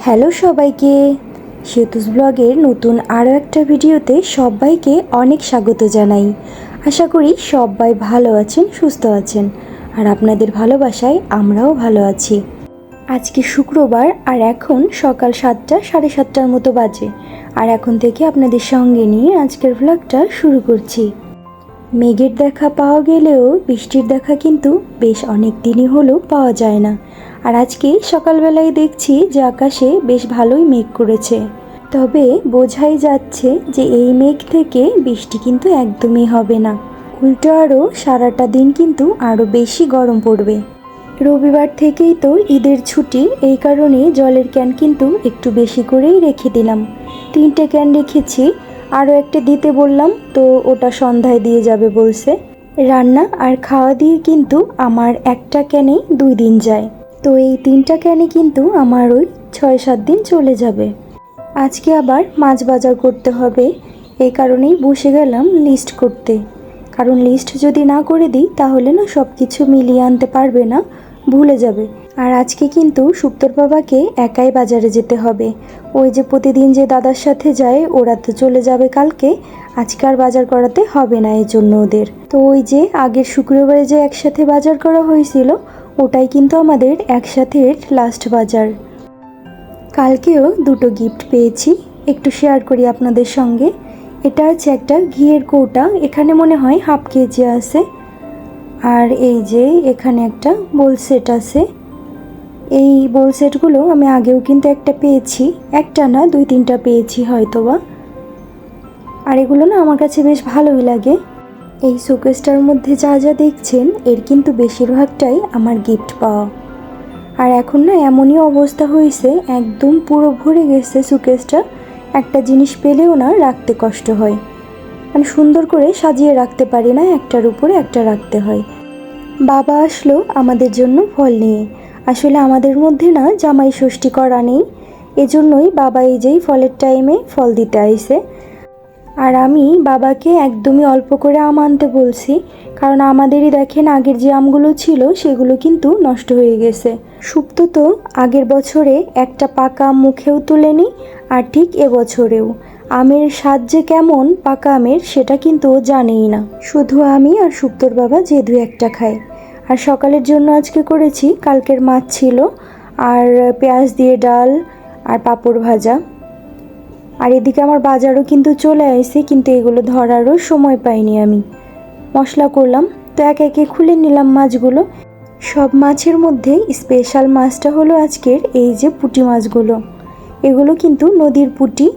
Hello সবাইকে, সেতুস ব্লগের নতুন আরও একটা ভিডিওতে সবাইকে অনেক স্বাগত জানাই। আশা করি সবাই ভালো আছেন, সুস্থ আছেন, আর আপনাদের ভালোবাসায় আমরাও ভালো আছি। আজকে শুক্রবার আর এখন সকাল 7টা, 7:30টার মতো বাজে। আর এখন থেকে আপনাদের সঙ্গে নিয়ে আজকের ব্লগটা শুরু করছি। মেঘের দেখা পাওয়া গেলেও বৃষ্টির দেখা কিন্তু বেশ অনেক দিনই হলো পাওয়া যায় না। আর আজকে সকালবেলায় দেখছি যে আকাশে বেশ ভালোই মেঘ করেছে, তবে বোঝাই যাচ্ছে যে এই মেঘ থেকে বৃষ্টি কিন্তু একদমই হবে না। উল্টো আরও সারাটা দিন কিন্তু আরও বেশি গরম পড়বে। রবিবার থেকেই তো ঈদের ছুটি, এই কারণে জলের ক্যান কিন্তু একটু বেশি করেই রেখে দিলাম। 3টে ক্যান রেখেছি, আরও একটা দিতে বললাম, তো ওটা সন্ধ্যায় দিয়ে যাবে বলছে। রান্না আর খাওয়া দিয়ে কিন্তু আমার একটা ক্যানে 2 দিন যায়, তো এই 3টা ক্যানে কিন্তু আমার ওই 6-7 দিন চলে যাবে। আজকে আবার মাছ বাজার করতে হবে, এই কারণেই বসে গেলাম লিস্ট করতে। কারণ লিস্ট যদি না করে দিই তাহলে না সব কিছু মিলিয়ে আনতে পারবে না, ভুলে যাবে। আর আজকে কিন্তু সুপ্তর বাবাকে একাই বাজারে যেতে হবে। ওই যে প্রতিদিন যে দাদার সাথে যায়, ওরা তো চলে যাবে কালকে, আজকে আর বাজার করাতে হবে না এর জন্য ওদের। তো ওই যে আগের শুক্রবারে যে একসাথে বাজার করা হয়েছিল, ওটাই কিন্তু আমাদের একসাথে লাস্ট বাজার। কালকেও 2টো গিফট পেয়েছি, একটু শেয়ার করি আপনাদের সঙ্গে। এটা হচ্ছে একটা ঘিয়ের কৌটা, এখানে মনে হয় হাফ কেজি আছে। আর এই যে এখানে একটা বোল সেট আছে। এই বোল সেটগুলো আমি আগেও কিন্তু একটা পেয়েছি, একটা না 2-3টা পেয়েছি হয়তোবা। আর এগুলো না আমার কাছে বেশ ভালোই লাগে। এই শোকেসটার মধ্যে যা যা দেখছেন এর কিন্তু বেশিরভাগটাই আমার গিফট পাওয়া। আর এখন না এমনই অবস্থা হয়েছে, একদম পুরো ভরে গেছে শোকেসটা। একটা জিনিস পেলেও না রাখতে কষ্ট হয়, মানে সুন্দর করে সাজিয়ে রাখতে পারি না, একটার উপরে একটা রাখতে হয়। বাবা আসলো আমাদের জন্য ফল নিয়ে। আসলে আমাদের মধ্যে না জামাই ষষ্ঠী করা নেই, এজন্যই বাবা এই যেই ফলের টাইমে ফল দিতে আইছে। আর আমি বাবাকে একদমই অল্প করে আম আনতে বলছি, কারণ আমাদেরই দেখেন আগের যে আমগুলো ছিল সেগুলো কিন্তু নষ্ট হয়ে গেছে। সুপ্ত তো আগের বছরে একটা পাকা আম মুখেও তুলেনি, আর ঠিক এবছরেও। আমের স্বাদ যে কেমন পাকা আমের সেটা কিন্তু ও জানেই না, শুধু আমি আর সুপ্তর বাবা যে 2-1টা খায়। আর সকালের জন্য আজকে করেছি, কালকের মাছ ছিল, আর পেঁয়াজ দিয়ে ডাল আর পাঁপড় ভাজা। আর এদিকে আমার বাজারও কিন্তু চলে আসছে, কিন্তু এগুলো ধরারও সময় পাইনি আমি। মশলা করলাম, তো একে একে খুলে নিলাম মাছগুলো। সব মাছের মধ্যে স্পেশাল মাছটা হলো আজকের এই যে পুঁটি মাছগুলো। এগুলো কিন্তু নদীর পুঁটি,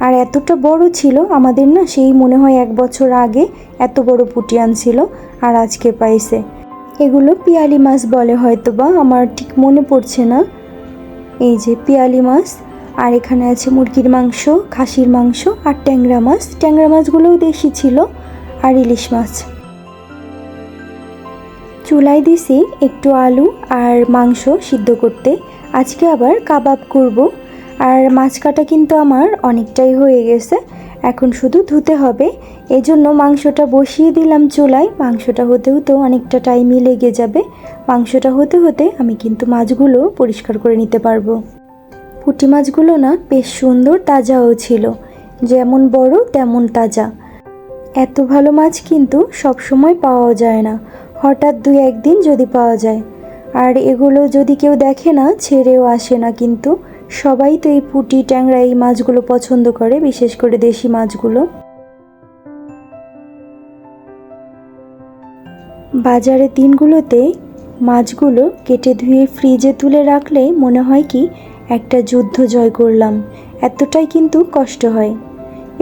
আর এতটা বড় ছিল, আমাদের না সেই মনে হয় 1 বছর আগে এত বড় পুঁটি আনছিল, আর আজকে পাইছে। এগুলো পিয়ালি মাছ বলে হয়তো বা, আমার ঠিক মনে পড়ছে না। এই যে পিয়ালি মাছ। আর এখানে আছে মুরগির মাংস, খাসির মাংস, আর ট্যাংরা মাছ। ট্যাংরা মাছগুলোও দেশি ছিল, আর ইলিশ মাছ। চুলায় দিছি একটু আলু আর মাংস সিদ্ধ করতে। আজকে আবার কাবাব করব। আর মাছ কাটা কিন্তু আমার অনেকটাই হয়ে গেছে, এখন শুধু ধুতে হবে। এজন্য মাংসটা বসিয়ে দিলাম চুলায়। মাংসটা হতে হতেও অনেকটা টাইমই লেগে যাবে। মাংসটা হতে হতে আমি কিন্তু মাছগুলো পরিষ্কার করে নিতে পারবো। পুঁটি মাছগুলো না বেশ সুন্দর, তাজাও ছিল, যেমন বড় তেমন তাজা। এত ভালো মাছ কিন্তু সব সময় পাওয়া যায় না, হঠাৎ 2-1 দিন যদি পাওয়া যায়। আর এগুলো যদি কেউ দেখে না ছেড়েও আসে না, কিন্তু সবাই তো এই পুঁটি ট্যাংরা এই মাছগুলো পছন্দ করে, বিশেষ করে দেশি মাছগুলো। বাজারের দিনগুলোতে মাছগুলো কেটে ধুয়ে ফ্রিজে তুলে রাখলে মনে হয় কি একটা যুদ্ধ জয় করলাম, এতটাই কিন্তু কষ্ট হয়।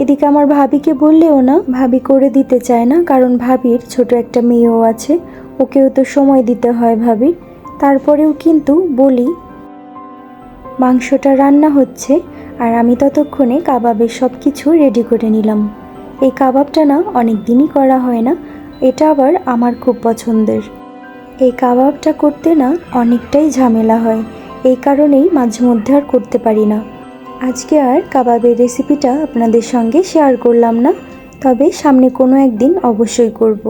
এদিকে আমার ভাবিকে বললেও না, ভাবি করে দিতে চায় না, কারণ ভাবির ছোট একটা মেয়েও আছে, ওকেও তো সময় দিতে হয় ভাবির। তারপরেও কিন্তু বলি। মাংসটা রান্না হচ্ছে, আর আমি ততক্ষণে কাবাবের সব কিছু রেডি করে নিলাম। এই কাবাবটা না অনেক দিনই করা হয় না, এটা আবার আমার খুব পছন্দের। এই কাবাবটা করতে না অনেকটাই ঝামেলা হয়, এই কারণেই মাঝে মধ্যে আর করতে পারি না। আজকে আর কাবাবের রেসিপিটা আপনাদের সঙ্গে শেয়ার করলাম না, তবে সামনে কোনো একদিন অবশ্যই করব।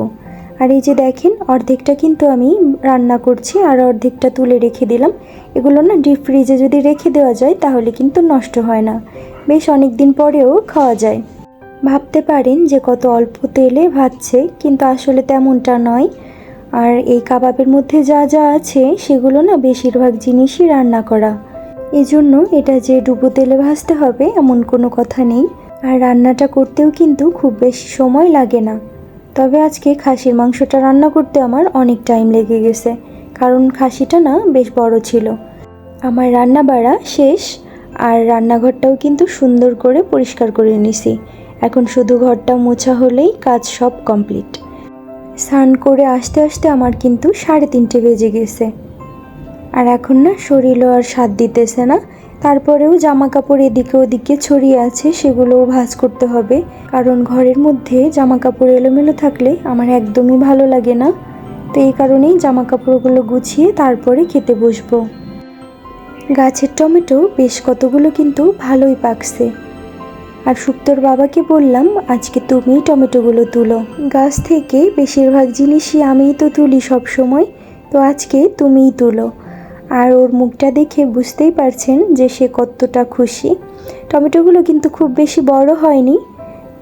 আর এই যে দেখেন অর্ধেকটা কিন্তু আমি রান্না করছি আর অর্ধেকটা তুলে রেখে দিলাম। এগুলো না ডিপ ফ্রিজে যদি রেখে দেওয়া যায় তাহলে কিন্তু নষ্ট হয় না, বেশ অনেক দিন পরেও খাওয়া যায়। ভাবতে পারেন যে কত অল্প তেলে ভাজছে, কিন্তু আসলে তেমনটা নয়। আর এই কাবাবের মধ্যে যা যা আছে সেগুলো না বেশিরভাগ জিনিসই রান্না করা, এজন্য এটা যে ডুবো তেলে ভাজতে হবে এমন কোনো কথা নেই। আর রান্নাটা করতেও কিন্তু খুব বেশি সময় লাগে না। তবে আজকে খাসির মাংসটা রান্না করতে আমার অনেক টাইম লেগে গেছে, কারণ খাসিটা না বেশ বড় ছিল। আমার রান্না বাড়া শেষ, আর রান্নাঘরটাও কিন্তু সুন্দর করে পরিষ্কার করে নিছি। এখন শুধু ঘরটা মোছা হলেই কাজ সব কমপ্লিট। স্নান করে আসতে আসতে আমার কিন্তু 3:30 বেজে গেছে। আর এখন না শরীরও আর সাথ দিতেছে না, তারপরেও জামা কাপড় এদিকে ওদিকে ছড়িয়ে আছে, সেগুলোও ভাঁজ করতে হবে। কারণ ঘরের মধ্যে জামা কাপড় এলোমেলো থাকলে আমার একদমই ভালো লাগে না। তো এই কারণেই জামা কাপড়গুলো গুছিয়ে তারপরে খেতে বসবো। গাছের টমেটো বেশ কতগুলো কিন্তু ভালোই পাকছে। আর সুপ্তর বাবাকে বললাম আজকে তুমিই টমেটোগুলো তুলো, গাছ থেকে বেশিরভাগ জিনিসই আমিই তো তুলি সব সময়, তো আজকে তুমিই তুলো। আর ওর মুখটা দেখে বুঝতেই পারছেন যে সে কতটা খুশি। টমেটোগুলো কিন্তু খুব বেশি বড় হয়নি,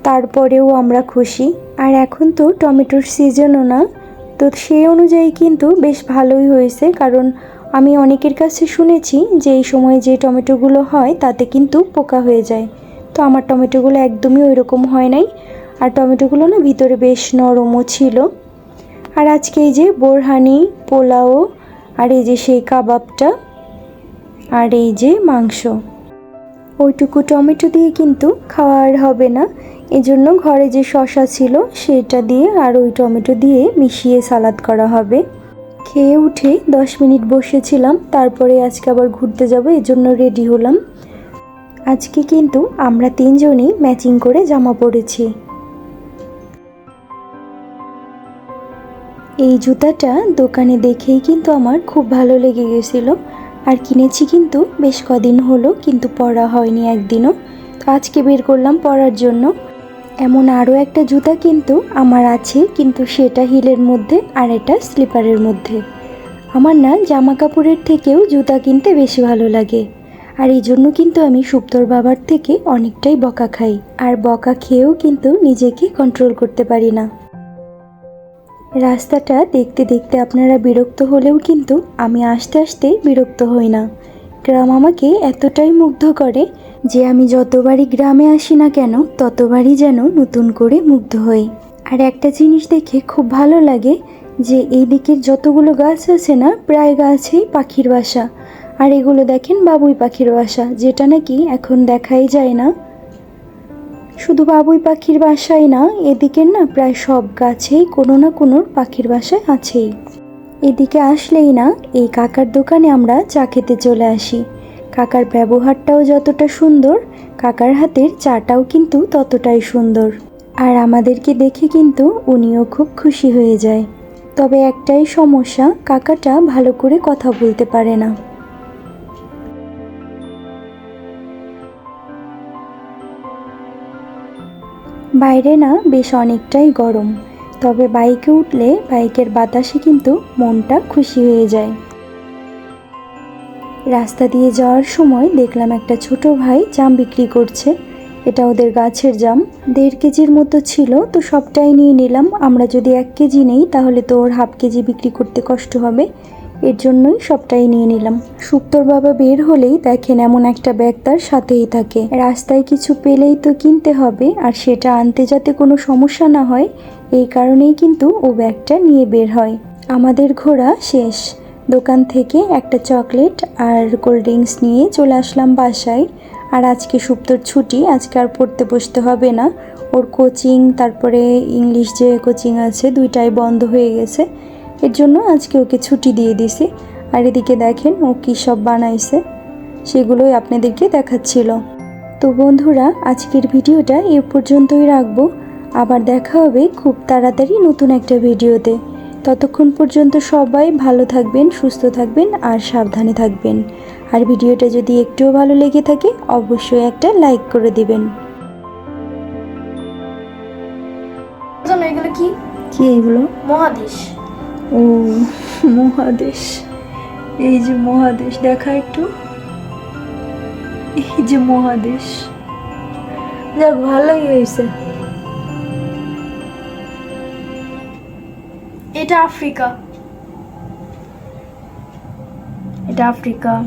তারপরেও আমরা খুশি। আর এখন তো টমেটোর সিজনও না, তো সেই অনুযায়ী কিন্তু বেশ ভালোই হয়েছে। কারণ আমি অনেকের কাছে শুনেছি যে এই সময় যে টমেটোগুলো হয় তাতে কিন্তু পোকা হয়ে যায়, তো আমার টমেটোগুলো একদমই ওই রকম হয় নাই। আর টমেটোগুলো না ভিতরে বেশ নরমও ছিল। আর আজকে এই যে বোরহানি, পোলাও, আর এই যে সেই কাবাবটা, আর এই যে মাংস, ওইটুকু টমেটো দিয়ে কিন্তু খাওয়ার হবে না, এজন্য ঘরে যে শসা ছিল সেটা দিয়ে আর ওই টমেটো দিয়ে মিশিয়ে সালাদ করা হবে। খেয়ে উঠে 10 মিনিট বসেছিলাম, তারপরে আজকে আবার ঘুরতে যাব, এজন্য রেডি হলাম। আজকে কিন্তু আমরা 3 জনই ম্যাচিং করে জামা পরেছি। এই জুতাটা দোকানে দেখেই কিন্তু আমার খুব ভালো লেগে গেছিল, আর কিনেছি কিন্তু বেশ কদিন হলো, কিন্তু পরা হয়নি একদিনও। তো আজকে বের করলাম পরার জন্য। এমন আরও একটা জুতা কিন্তু আমার আছে, কিন্তু সেটা হিলের মধ্যে আর এটা স্লিপারের মধ্যে। আমার না জামা কাপড়ের থেকেও জুতা কিনতে বেশি ভালো লাগে, আর এই জন্য কিন্তু আমি সুপ্তর বাবার থেকে অনেকটাই বকা খাই, আর বকা খেয়েও কিন্তু নিজেকে কন্ট্রোল করতে পারি না। রাস্তাটা দেখতে দেখতে আপনারা বিরক্ত হলেও কিন্তু আমি আস্তে আস্তে বিরক্ত হই না। গ্রাম আমাকে এতটাই মুগ্ধ করে যে আমি যতবারই গ্রামে আসি না কেন ততবারই যেন নতুন করে মুগ্ধ হই। আর একটা জিনিস দেখে খুব ভালো লাগে যে এই দিকের যতগুলো গাছ আছে না, প্রায় গাছেই পাখির বাসা। আর এগুলো দেখেন বাবুই পাখির বাসা, যেটা নাকি এখন দেখাই যায় না। শুধু বাবুই পাখির বাসাই না, এদিকের না প্রায় সব গাছেই কোনো না কোনো পাখির বাসায় আছেই। এদিকে আসলেই না এই কাকার দোকানে আমরা চা খেতে চলে আসি। কাকার ব্যবহারটাও যতটা সুন্দর, কাকার হাতের চাটাও কিন্তু ততটাই সুন্দর। আর আমাদেরকে দেখে কিন্তু উনিও খুব খুশি হয়ে যায়। তবে একটাই সমস্যা, কাকাটা ভালো করে কথা বলতে পারে না। বাইরে না বেশ অনেকটাই গরম, তবে বাইকে উঠলে বাইকের বাতাসে কিন্তু মনটা খুশি হয়ে যায়। রাস্তা দিয়ে যাওয়ার সময় দেখলাম একটা ছোট ভাই জাম বিক্রি করছে। এটা ওদের গাছের জাম, 1.5 কেজির মতো ছিল, তো সবটাই নিয়ে নিলাম। আমরা যদি 1 কেজি নেই তাহলে তো ওর হাফ কেজি বিক্রি করতে কষ্ট হবে, এর জন্যই সবটাই নিয়ে নিলাম। সুপ্তর বাবা বের হলেই দেখেন এমন একটা ব্যাগ তার সাথেই থাকে। রাস্তায় কিছু পেলেই তো কিনতে হবে, আর সেটা আনতে যাতে কোনো সমস্যা না হয় এই কারণেই কিন্তু ও ব্যাগটা নিয়ে বের হয়। আমাদের ঘোরা শেষ। দোকান থেকে একটা চকলেট আর কোল্ড ড্রিঙ্কস নিয়ে চলে আসলাম বাসায়। আর আজকে সুপ্তর ছুটি, আজকে আর পড়তে বসতে হবে না। ওর কোচিং, তারপরে ইংলিশ যে কোচিং আছে, দুইটাই বন্ধ হয়ে গেছে, এর জন্য আজকে ওকে ছুটি দিয়ে দিছি। আর এদিকে দেখেন ও কী সব বানাইছে, সেগুলোই আপনাদেরকে দেখাচ্ছিল। তো বন্ধুরা, আজকের ভিডিওটা এ পর্যন্তই রাখবো। আবার দেখা হবে খুব তাড়াতাড়ি নতুন একটা ভিডিওতে। ততক্ষণ পর্যন্ত সবাই ভালো থাকবেন, সুস্থ থাকবেন আর সাবধানে থাকবেন। আর ভিডিওটা যদি একটুও ভালো লেগে থাকে অবশ্যই একটা লাইক করে দিবেন। এগুলো কি? কি এইগুলো? মহাদেশ। ও মহাদেশ, এই যে মহাদেশ, দেখা একটু, এই যে মহাদেশ। যাক, ভালোই হয়েছে। এটা আফ্রিকা। এটা আফ্রিকা।